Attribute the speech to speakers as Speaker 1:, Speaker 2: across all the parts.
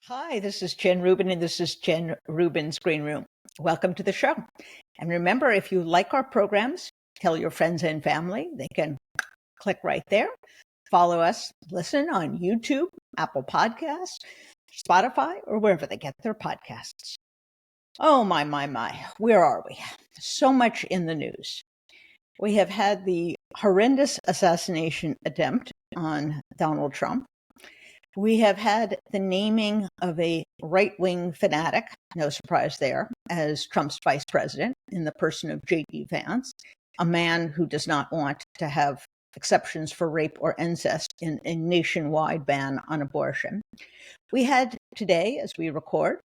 Speaker 1: Hi, this is Jen Rubin, and this is Jen Rubin's Green Room. Welcome to the show. And remember, if you like our programs, tell your friends and family. They can click right there. Follow us, listen on YouTube, Apple Podcasts, Spotify, or wherever they get their podcasts. Oh, my. Where are we? So much in the news. We have had the horrendous assassination attempt on Donald Trump. We have had the naming of a right-wing fanatic, no surprise there, as Trump's vice president in the person of JD Vance, a man who does not want to have exceptions for rape or incest in a nationwide ban on abortion. We had today, as we record,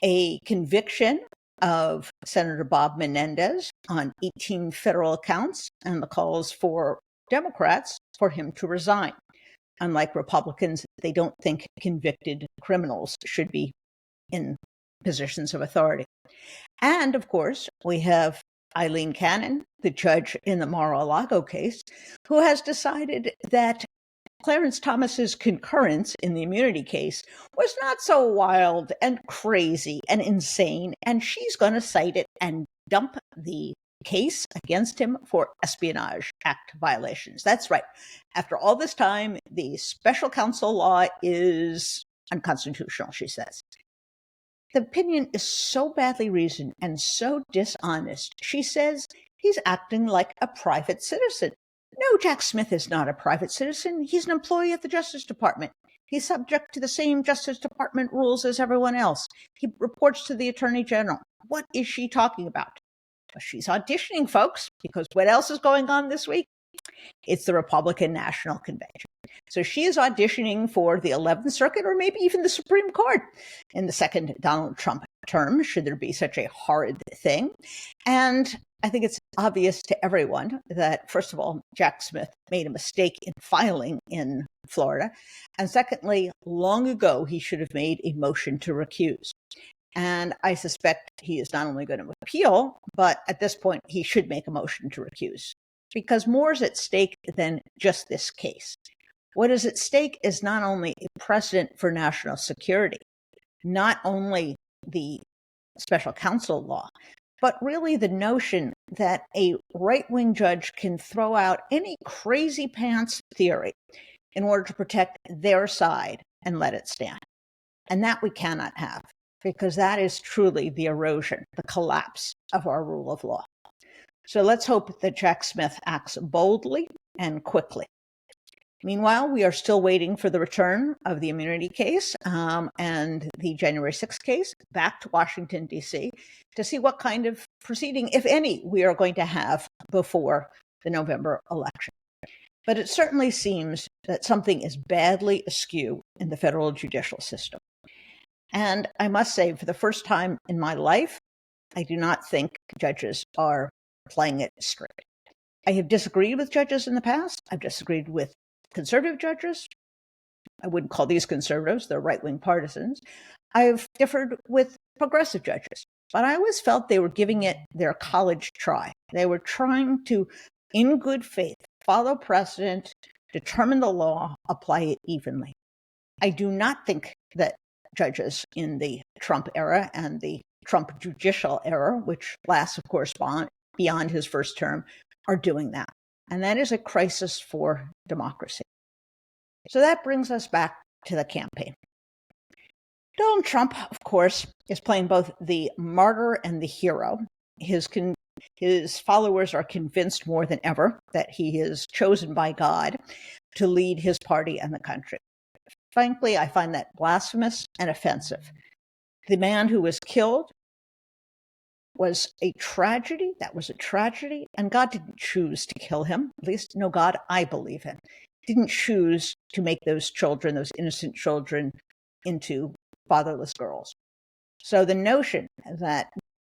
Speaker 1: a conviction of Senator Bob Menendez on 18 federal counts and the calls for Democrats for him to resign. Unlike Republicans, they don't think convicted criminals should be in positions of authority. And of course, we have Eileen Cannon, the judge in the Mar-a-Lago case, who has decided that Clarence Thomas's concurrence in the immunity case was not so wild and crazy and insane, and she's going to cite it and dump the case against him for Espionage Act violations. That's right. After all this time, the special counsel law is unconstitutional, she says. The opinion is so badly reasoned and so dishonest. She says he's acting like a private citizen. No, Jack Smith is not a private citizen. He's an employee at the Justice Department. He's subject to the same Justice Department rules as everyone else. He reports to the Attorney General. What is she talking about? Well, she's auditioning, folks, because what else is going on this week? It's the Republican National Convention. So she is auditioning for the 11th Circuit or maybe even the Supreme Court in the second Donald Trump term, should there be such a horrid thing. And I think it's obvious to everyone that, first of all, Jack Smith made a mistake in filing in Florida. And secondly, long ago, he should have made a motion to recuse. And I suspect he is not only going to appeal, but at this point, he should make a motion to recuse because more is at stake than just this case. What is at stake is not only a precedent for national security, not only the special counsel law, but really the notion that a right-wing judge can throw out any crazy pants theory in order to protect their side and let it stand. And that we cannot have, because that is truly the erosion, the collapse of our rule of law. So let's hope that Jack Smith acts boldly and quickly. Meanwhile, we are still waiting for the return of the immunity case and the January 6th case back to Washington, D.C. to see what kind of proceeding, if any, we are going to have before the November election. But it certainly seems that something is badly askew in the federal judicial system. And I must say, for the first time in my life, I do not think judges are playing it straight. I have disagreed with judges in the past. I've disagreed with conservative judges. I wouldn't call these conservatives, they're right-wing partisans. I've differed with progressive judges, but I always felt they were giving it their college try. They were trying to, in good faith, follow precedent, determine the law, apply it evenly. I do not think that judges in the Trump era and the Trump judicial era, which lasts, of course, beyond his first term, are doing that. And that is a crisis for democracy. So that brings us back to the campaign. Donald Trump, of course, is playing both the martyr and the hero. His followers are convinced more than ever that he is chosen by God to lead his party and the country. Frankly, I find that blasphemous and offensive. The man who was killed was a tragedy. That was a tragedy. And God didn't choose to kill him. At least no God I believe in. Didn't choose to make those children, those innocent children, into fatherless girls. So the notion that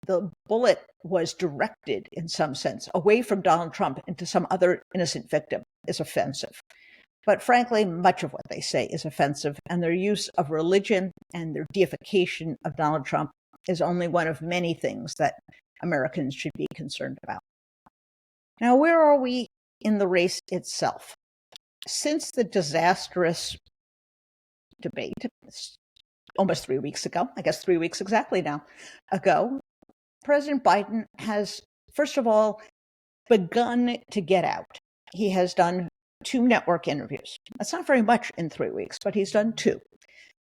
Speaker 1: the bullet was directed in some sense away from Donald Trump into some other innocent victim is offensive. But frankly, much of what they say is offensive, and their use of religion and their deification of Donald Trump is only one of many things that Americans should be concerned about. Now, where are we in the race itself? Since the disastrous debate, almost 3 weeks ago, I guess 3 weeks exactly now ago, President Biden has, first of all, begun to get out. He has done 2 network interviews. That's not very much in 3 weeks, but he's done 2.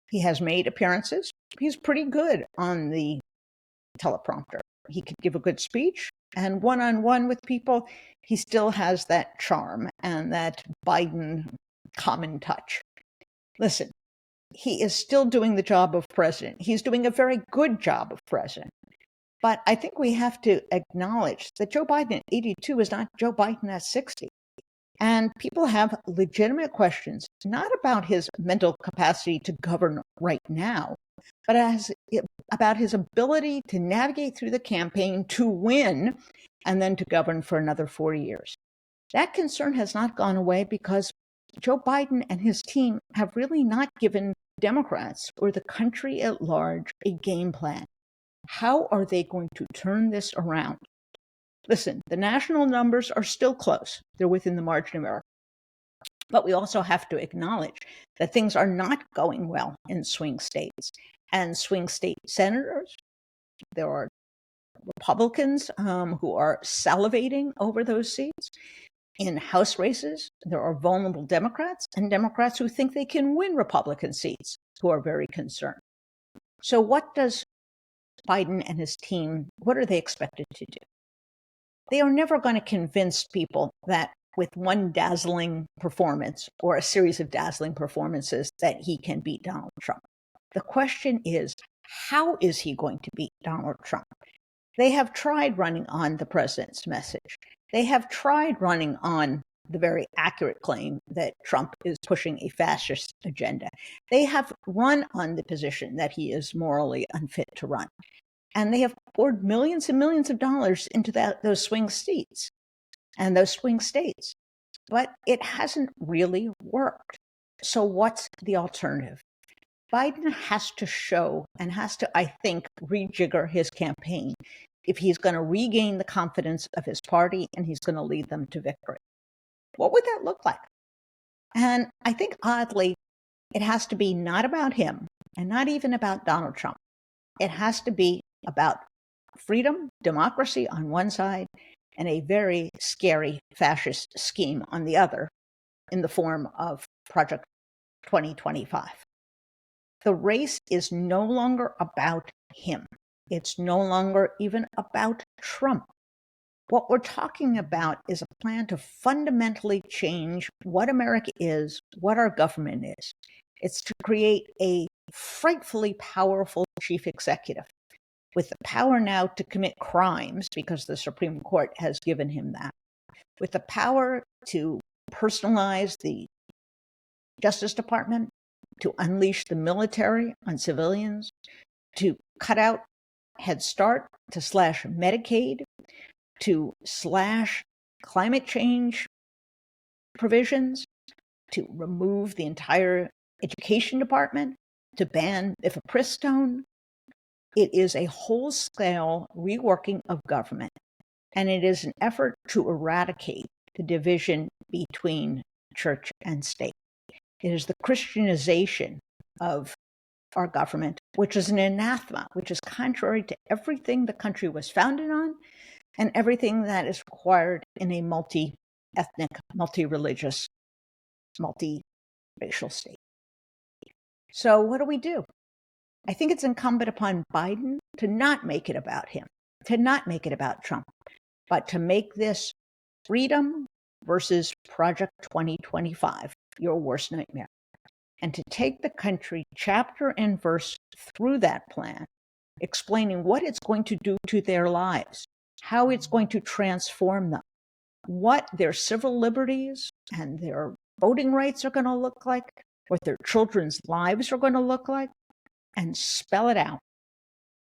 Speaker 1: He has made appearances. He's pretty good on the teleprompter. He could give a good speech, and one-on-one with people, he still has that charm and that Biden common touch. Listen, he is still doing the job of president. He's doing a very good job of president. But I think we have to acknowledge that Joe Biden at 82 is not Joe Biden at 60. And people have legitimate questions, not about his mental capacity to govern right now, but about his ability to navigate through the campaign, to win, and then to govern for another 4 years. That concern has not gone away because Joe Biden and his team have really not given Democrats or the country at large a game plan. How are they going to turn this around? Listen, the national numbers are still close. They're within the margin of error. But we also have to acknowledge that things are not going well in swing states. And swing state senators, there are Republicans who are salivating over those seats. In House races, there are vulnerable Democrats and Democrats who think they can win Republican seats who are very concerned. So what does Biden and his team, what are they expected to do? They are never going to convince people that with one dazzling performance or a series of dazzling performances that he can beat Donald Trump. The question is, how is he going to beat Donald Trump? They have tried running on the president's message. They have tried running on the very accurate claim that Trump is pushing a fascist agenda. They have run on the position that he is morally unfit to run. And they have poured millions and millions of dollars into those swing seats and those swing states. But it hasn't really worked. So what's the alternative? Biden has to show and has to, I think, rejigger his campaign if he's going to regain the confidence of his party and he's going to lead them to victory. What would that look like? And I think, oddly, it has to be not about him and not even about Donald Trump. It has to be about freedom, democracy on one side, and a very scary fascist scheme on the other in the form of Project 2025. The race is no longer about him. It's no longer even about Trump. What we're talking about is a plan to fundamentally change what America is, what our government is. It's to create a frightfully powerful chief executive with the power now to commit crimes because the Supreme Court has given him that, with the power to personalize the Justice Department, to unleash the military on civilians, to cut out Head Start, to slash Medicaid, to slash climate change provisions, to remove the entire education department, to ban mifepristone. It is a whole-scale reworking of government, and it is an effort to eradicate the division between church and state. It is the Christianization of our government, which is an anathema, which is contrary to everything the country was founded on and everything that is required in a multi-ethnic, multi-religious, multi-racial state. So what do? I think it's incumbent upon Biden to not make it about him, to not make it about Trump, but to make this freedom versus Project 2025, your worst nightmare, and to take the country chapter and verse through that plan, explaining what it's going to do to their lives, how it's going to transform them, what their civil liberties and their voting rights are going to look like, what their children's lives are going to look like, and spell it out.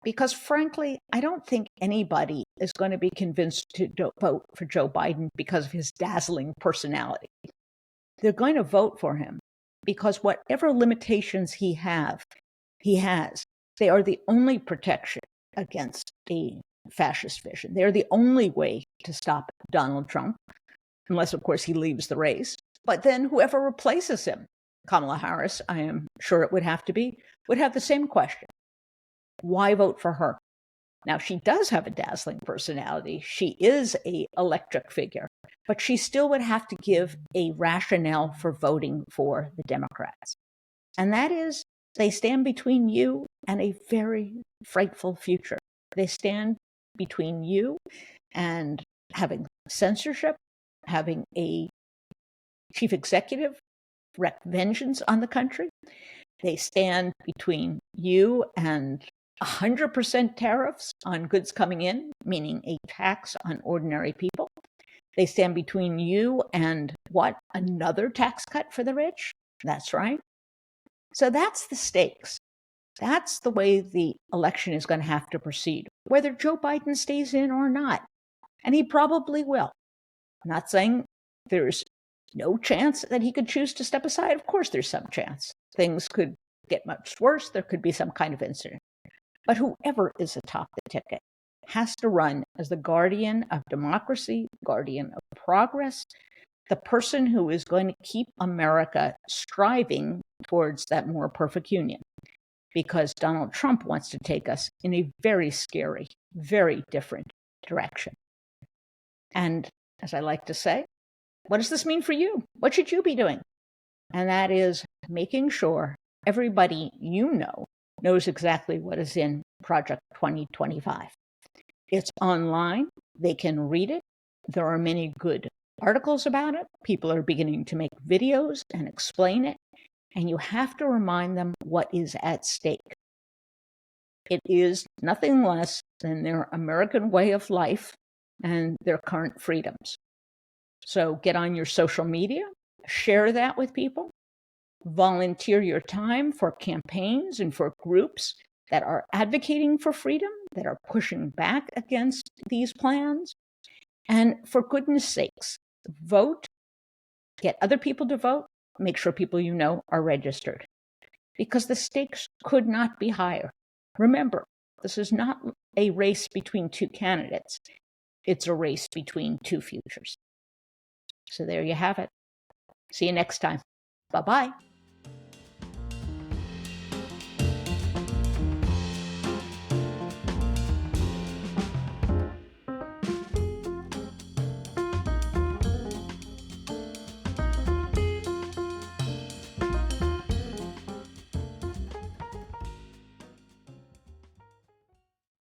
Speaker 1: Because frankly, I don't think anybody is going to be convinced to vote for Joe Biden because of his dazzling personality. They're going to vote for him because whatever limitations he has, they are the only protection against a fascist vision. They're the only way to stop Donald Trump, unless, of course, he leaves the race. But then whoever replaces him, Kamala Harris, I am sure it would have to be, would have the same question. Why vote for her? Now, she does have a dazzling personality. She is an electric figure, but she still would have to give a rationale for voting for the Democrats. And that is, they stand between you and a very frightful future. They stand between you and having censorship, having a chief executive wreak vengeance on the country. They stand between you and 100% tariffs on goods coming in, meaning a tax on ordinary people. They stand between you and what? Another tax cut for the rich? That's right. So that's the stakes. That's the way the election is going to have to proceed, whether Joe Biden stays in or not. And he probably will. I'm not saying there's no chance that he could choose to step aside. Of course, there's some chance. Things could get much worse. There could be some kind of incident. But whoever is atop the ticket has to run as the guardian of democracy, guardian of progress, the person who is going to keep America striving towards that more perfect union. Because Donald Trump wants to take us in a very scary, very different direction. And as I like to say, what does this mean for you? What should you be doing? And that is making sure everybody you know knows exactly what is in Project 2025. It's online. They can read it. There are many good articles about it. People are beginning to make videos and explain it. And you have to remind them what is at stake. It is nothing less than their American way of life and their current freedoms. So get on your social media, share that with people, volunteer your time for campaigns and for groups that are advocating for freedom, that are pushing back against these plans. And for goodness sakes, vote, get other people to vote, make sure people you know are registered, because the stakes could not be higher. Remember, this is not a race between two candidates. It's a race between two futures. So there you have it. See you next time. Bye-bye.